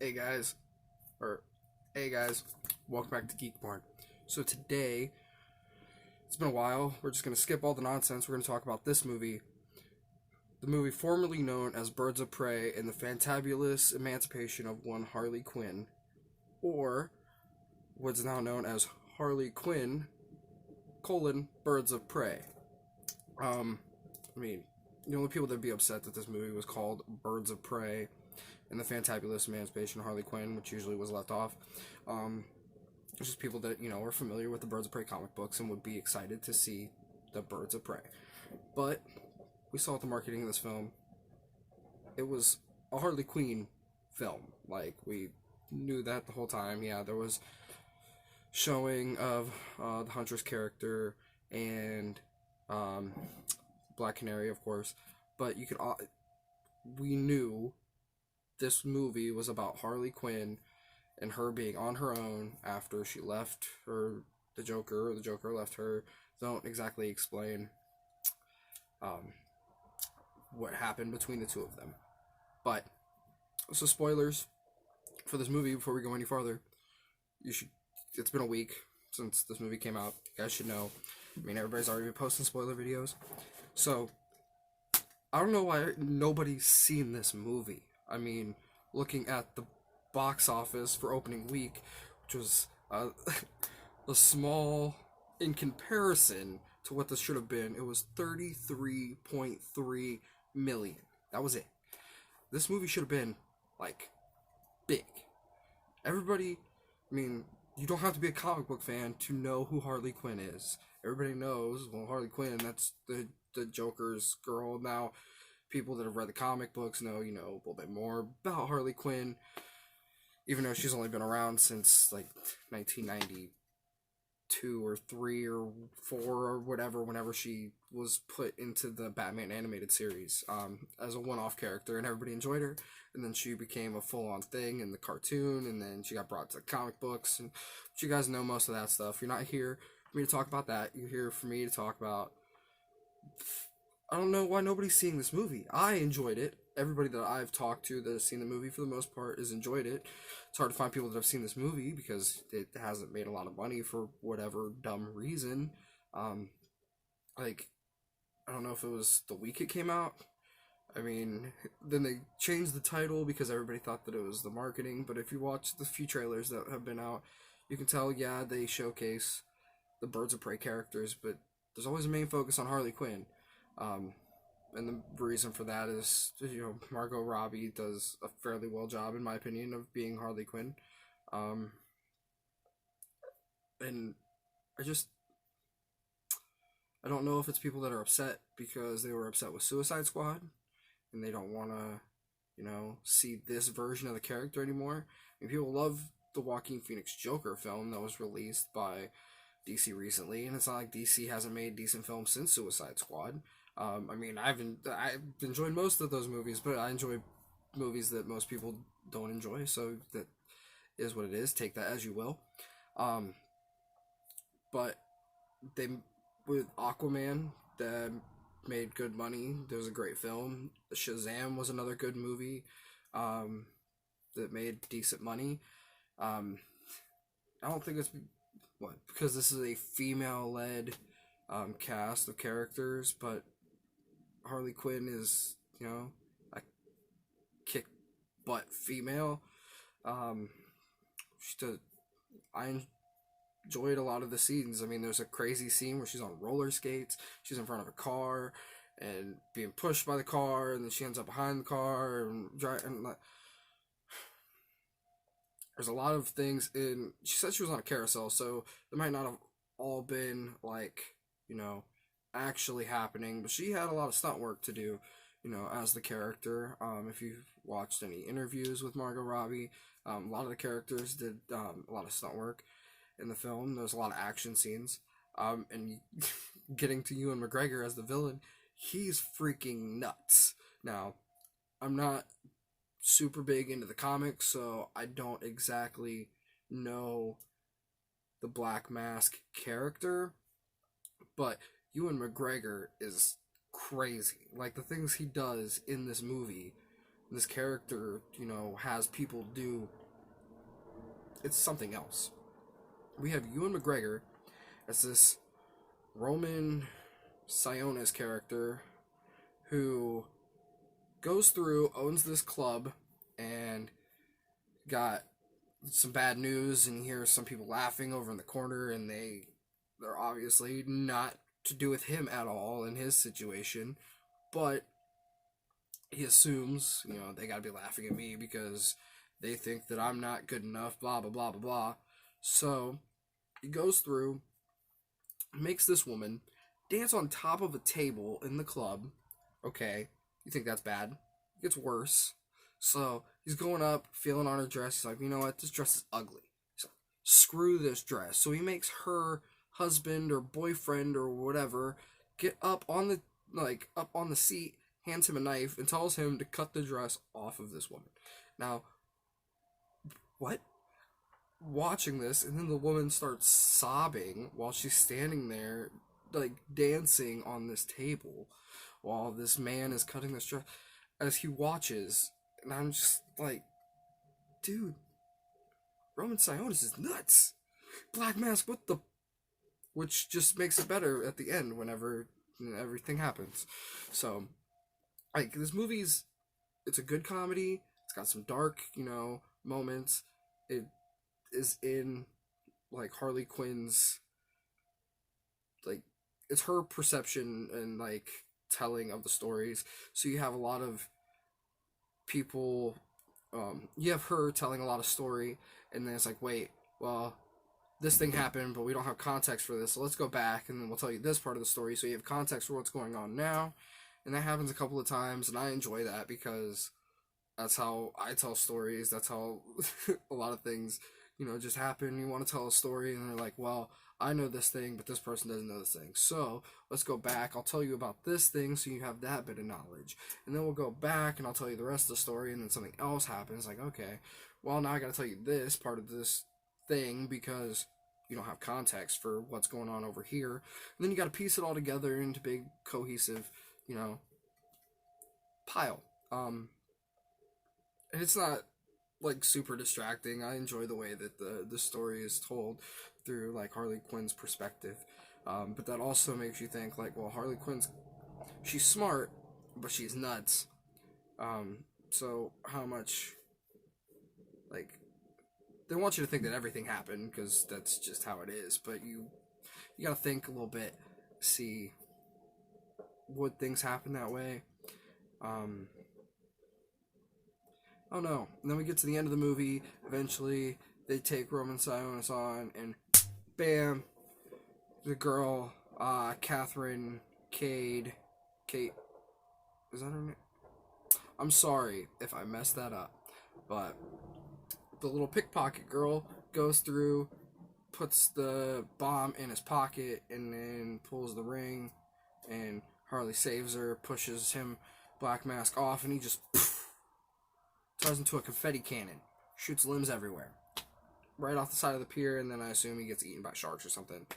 Hey guys, or hey guys, welcome back to Geek Porn. So today, it's been a while. We're just gonna skip all the nonsense. We're gonna talk about this movie, the movie formerly known as Birds of Prey and the Fantabulous Emancipation of one Harley Quinn, or what's now known as Harley Quinn: Birds of Prey. Um, I mean, the only people that'd be upset that this movie was called Birds of Prey and the Fantabulous Emancipation of Harley Quinn, which usually was left off. It's just people that, are familiar with the Birds of Prey comic books and would be excited to see the Birds of Prey. But we saw with the marketing of this film, it was a Harley Quinn film. Like, we knew that the whole time. Yeah, there was showing of the Huntress character and Black Canary, of course. But we knew this movie was about Harley Quinn and her being on her own after she left the Joker, or the Joker left her. Don't exactly explain what happened between the two of them. But, so spoilers for this movie before we go any farther. It's been a week since this movie came out. You guys should know. I mean, everybody's already been posting spoiler videos. So, I don't know why nobody's seen this movie. I mean, looking at the box office for opening week, which was a small, in comparison to what this should have been, it was 33.3 million. That was it. This movie should have been, big. Everybody, I mean, you don't have to be a comic book fan to know who Harley Quinn is. Everybody knows, well, Harley Quinn, that's the Joker's girl. Now, people that have read the comic books know, a little bit more about Harley Quinn, even though she's only been around since, 1992 or 3 or 4 or whatever, whenever she was put into the Batman animated series as a one-off character, and everybody enjoyed her, and then she became a full-on thing in the cartoon, and then she got brought to comic books, and you guys know most of that stuff. You're not here for me to talk about that. You're here for me to talk about... I don't know why nobody's seeing this movie. I enjoyed it. Everybody that I've talked to that has seen the movie, for the most part, has enjoyed it. It's hard to find people that have seen this movie because it hasn't made a lot of money for whatever dumb reason. I don't know if it was the week it came out. I mean, then they changed the title because everybody thought that it was the marketing. But if you watch the few trailers that have been out, you can tell, yeah, they showcase the Birds of Prey characters, but there's always a main focus on Harley Quinn. And the reason for that is, Margot Robbie does a fairly well job, in my opinion, of being Harley Quinn. And I don't know if it's people that are upset because they were upset with Suicide Squad and they don't want to, see this version of the character anymore. I mean, people love the Joaquin Phoenix Joker film that was released by DC recently, and it's not like DC hasn't made decent films since Suicide Squad. I mean, I've enjoyed most of those movies, but I enjoy movies that most people don't enjoy, so that is what it is. Take that as you will. But with Aquaman, that made good money. There was a great film. Shazam was another good movie that made decent money. I don't think it's... because this is a female-led cast of characters, but Harley Quinn is, a kick-butt female. I enjoyed a lot of the scenes. I mean, there's a crazy scene where she's on roller skates, she's in front of a car, and being pushed by the car, and then she ends up behind the car, and there's a lot of things in... She said she was on a carousel, so it might not have all been, actually happening, but she had a lot of stunt work to do, as the character. If you've watched any interviews with Margot Robbie, a lot of the characters did a lot of stunt work in the film. There's a lot of action scenes, and getting to Ewan McGregor as the villain, he's freaking nuts. Now, I'm not super big into the comics, so I don't exactly know the Black Mask character, but Ewan McGregor is crazy. The things he does in this movie This character, you know, has people do, it's something else. We have Ewan McGregor as this Roman Sionis character who goes through, owns this club, and got some bad news, and he hears some people laughing over in the corner, and they're obviously not to do with him at all in his situation, but he assumes, you know, they gotta be laughing at me because they think that I'm not good enough, blah, blah, blah, blah, blah. So, he goes through, makes this woman dance on top of a table in the club. Okay, you think that's bad? It gets worse. So, he's going up, feeling on her dress. He's like, you know what, this dress is ugly. He's like, screw this dress. So, he makes her husband or boyfriend or whatever get up on the seat, hands him a knife, and tells him to cut the dress off of this woman. Now, what? Watching this, and then the woman starts sobbing while she's standing there, like, dancing on this table while this man is cutting this dress as he watches, and I'm just like, dude, Roman Sionis is nuts. Black Mask, what the... Which just makes it better at the end whenever everything happens. So, like, this movie's, it's a good comedy. It's got some dark, you know, moments. It is in, like, Harley Quinn's, like, it's her perception and, like, telling of the stories. So you have a lot of people, you have her telling a lot of story, and then it's like, wait, well, this thing happened, but we don't have context for this, so let's go back, and then we'll tell you this part of the story, so you have context for what's going on now. And that happens a couple of times, and I enjoy that, because that's how I tell stories. That's how a lot of things, you know, just happen. You want to tell a story, and they're like, well, I know this thing, but this person doesn't know this thing, so let's go back. I'll tell you about this thing, so you have that bit of knowledge, and then we'll go back, and I'll tell you the rest of the story, and then something else happens. Like, okay, well, now I gotta tell you this part of this thing, because you don't have context for what's going on over here. And then you got to piece it all together into big cohesive, you know, pile. And it's not like super distracting. I enjoy the way that the story is told through like Harley Quinn's perspective. But that also makes you think like, well, Harley Quinn's, she's smart, but she's nuts. So how much, like, they want you to think that everything happened because that's just how it is, but you gotta think a little bit, see would things happen that way. I don't know. And then we get to the end of the movie. Eventually, they take Roman Sionis on, and bam, the girl, Catherine Kade, Kate, is that her name? I'm sorry if I messed that up, but the little pickpocket girl goes through, puts the bomb in his pocket, and then pulls the ring, and Harley saves her, pushes him, Black Mask, off, and he just turns into a confetti cannon, shoots limbs everywhere, right off the side of the pier, and then I assume he gets eaten by sharks or something.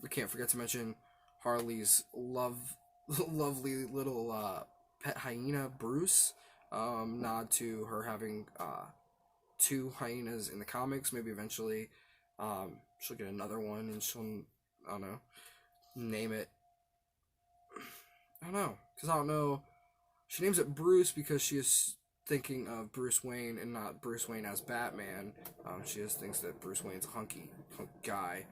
We can't forget to mention Harley's lovely little pet hyena, Bruce, nod to her having two hyenas in the comics. Maybe eventually she'll get another one, and she'll, I don't know, name it, I don't know, because I don't know, she names it Bruce because she is thinking of Bruce Wayne and not Bruce Wayne as Batman. She just thinks that Bruce Wayne's a hunk guy.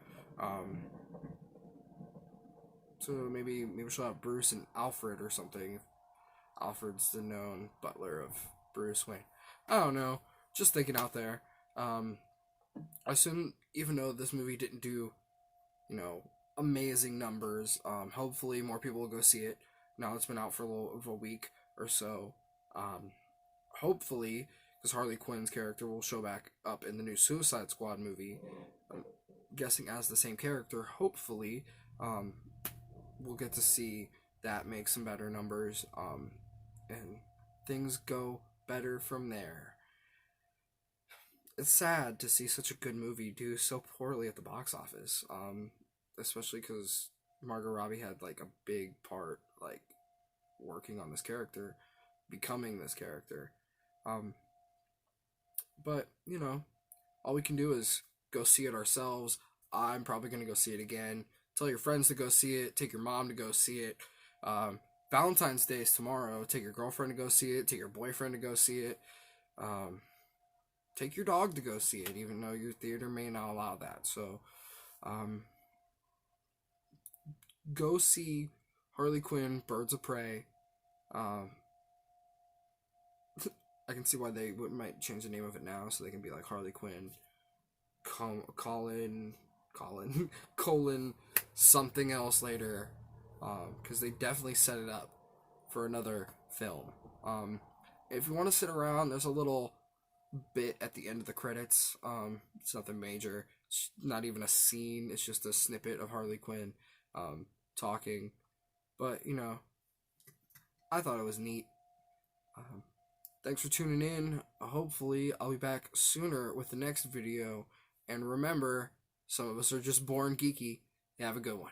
So maybe she'll have Bruce and Alfred or something. Alfred's the known butler of Bruce Wayne. I don't know. Just thinking out there. I assume, even though this movie didn't do, you know, amazing numbers, hopefully more people will go see it. Now it's been out for a little over a week or so. Hopefully, because Harley Quinn's character will show back up in the new Suicide Squad movie, I'm guessing as the same character. Hopefully, we'll get to see that make some better numbers, and things go better from there. It's sad to see such a good movie do so poorly at the box office, especially because Margot Robbie had like a big part, like, working on this character. becoming this character. But, you know, all we can do is go see it ourselves. I'm probably going to go see it again. Tell your friends to go see it. Take your mom to go see it. Valentine's Day is tomorrow. Take your girlfriend to go see it. Take your boyfriend to go see it. Take your dog to go see it, even though your theater may not allow that. So, go see Harley Quinn, Birds of Prey. I can see why they might change the name of it now, so they can be like Harley Quinn, colon, something else later, because they definitely set it up for another film. If you want to sit around, there's a little bit at the end of the credits. It's nothing major. It's not even a scene. It's just a snippet of Harley Quinn talking. But, you know, I thought it was neat. Thanks for tuning in. Hopefully, I'll be back sooner with the next video. And remember, some of us are just born geeky. Have a good one.